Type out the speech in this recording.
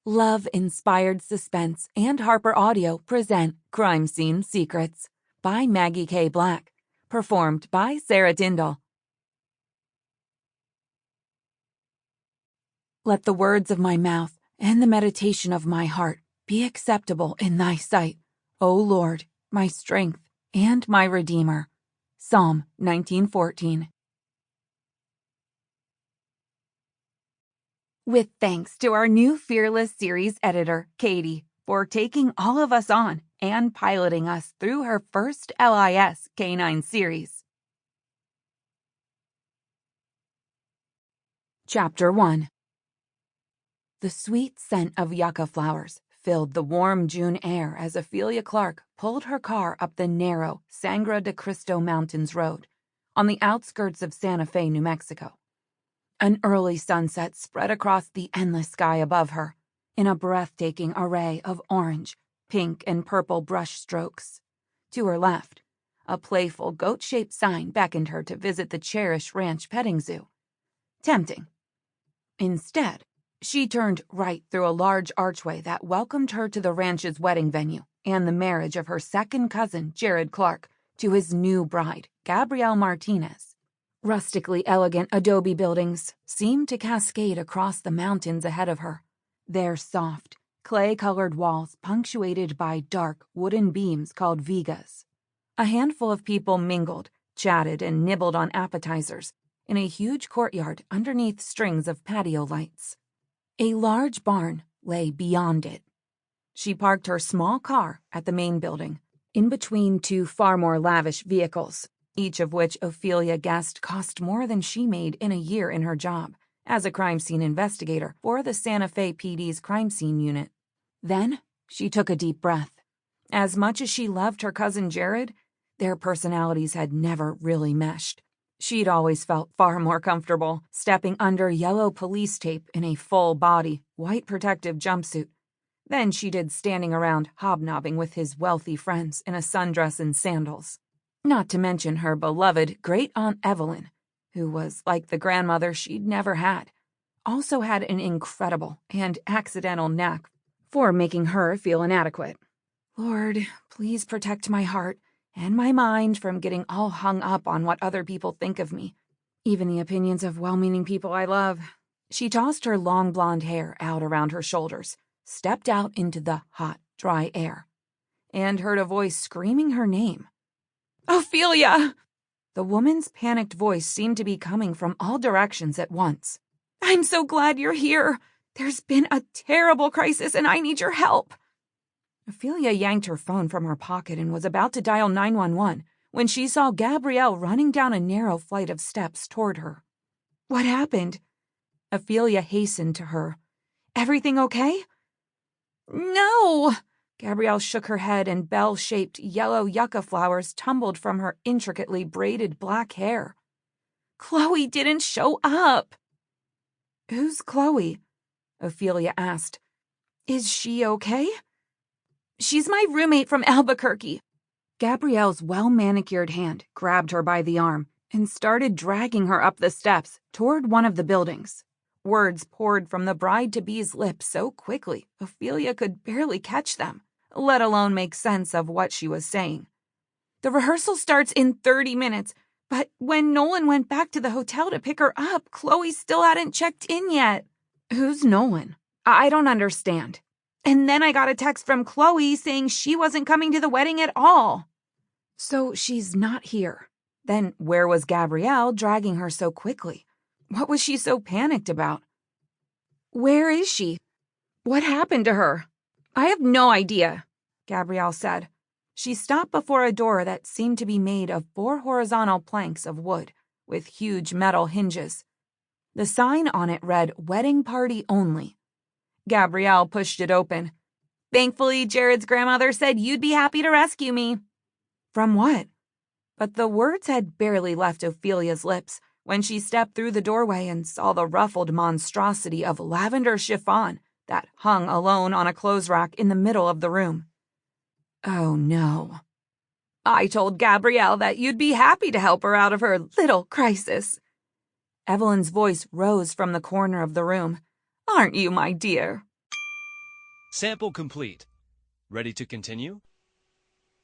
Love-inspired Suspense and HarlequinAudio present Crime Scene Secrets by Maggie K. Black, performed by Sarah Tyndal. Let the words of my mouth and the meditation of my heart be acceptable in thy sight, O Lord, my strength and my Redeemer. Psalm 19:14. With thanks to our new Fearless series editor, Katie, for taking all of us on and piloting us through her first LIS K9 series. Chapter 1. The sweet scent of yucca flowers filled the warm June air as Ophelia Clarke pulled her car up the narrow Sangre de Cristo Mountains Road on the outskirts of Santa Fe, New Mexico. An early sunset spread across the endless sky above her in a breathtaking array of orange, pink, and purple brush strokes. To her left, a playful goat-shaped sign beckoned her to visit the Cherish Ranch petting zoo. Tempting. Instead, she turned right through a large archway that welcomed her to the ranch's wedding venue and the marriage of her second cousin, Jared Clarke, to his new bride, Gabrielle Martinez. Rustically elegant adobe buildings seemed to cascade across the mountains ahead of her, their soft, clay-colored walls punctuated by dark wooden beams called vigas. A handful of people mingled, chatted, and nibbled on appetizers in a huge courtyard underneath strings of patio lights. A large barn lay beyond it. She parked her small car at the main building, in between two far more lavish vehicles, each of which Ophelia guessed cost more than she made in a year in her job as a crime scene investigator for the Santa Fe PD's crime scene unit. Then she took a deep breath. As much as she loved her cousin Jared, their personalities had never really meshed. She'd always felt far more comfortable stepping under yellow police tape in a full-body, white protective jumpsuit than she did standing around hobnobbing with his wealthy friends in a sundress and sandals. Not to mention her beloved great-aunt Evelyn, who was like the grandmother she'd never had, also had an incredible and accidental knack for making her feel inadequate. Lord, please protect my heart and my mind from getting all hung up on what other people think of me, even the opinions of well-meaning people I love. She tossed her long blonde hair out around her shoulders, stepped out into the hot, dry air, and heard a voice screaming her name. Ophelia! The woman's panicked voice seemed to be coming from all directions at once. I'm so glad you're here. There's been a terrible crisis and I need your help. Ophelia yanked her phone from her pocket and was about to dial 911 when she saw Gabrielle running down a narrow flight of steps toward her. What happened? Ophelia hastened to her. Everything okay? No! Gabrielle shook her head and bell-shaped yellow yucca flowers tumbled from her intricately braided black hair. Chloe didn't show up. Who's Chloe? Ophelia asked. Is she okay? She's my roommate from Albuquerque. Gabrielle's well-manicured hand grabbed her by the arm and started dragging her up the steps toward one of the buildings. Words poured from the bride-to-be's lips so quickly Ophelia could barely catch them, let alone make sense of what she was saying. The rehearsal starts in 30 minutes, but when Nolan went back to the hotel to pick her up, Chloe still hadn't checked in yet. Who's Nolan? I don't understand. And then I got a text from Chloe saying she wasn't coming to the wedding at all. So she's not here. Then where was Gabrielle dragging her so quickly? What was she so panicked about? Where is she? What happened to her? I have no idea, Gabrielle said. She stopped before a door that seemed to be made of 4 horizontal planks of wood with huge metal hinges. The sign on it read, Wedding Party Only. Gabrielle pushed it open. Thankfully, Jared's grandmother said you'd be happy to rescue me. From what? But the words had barely left Ophelia's lips when she stepped through the doorway and saw the ruffled monstrosity of lavender chiffon that hung alone on a clothes rack in the middle of the room. Oh, no. I told Gabrielle that you'd be happy to help her out of her little crisis. Evelyn's voice rose from the corner of the room. Aren't you, my dear? Sample complete. Ready to continue?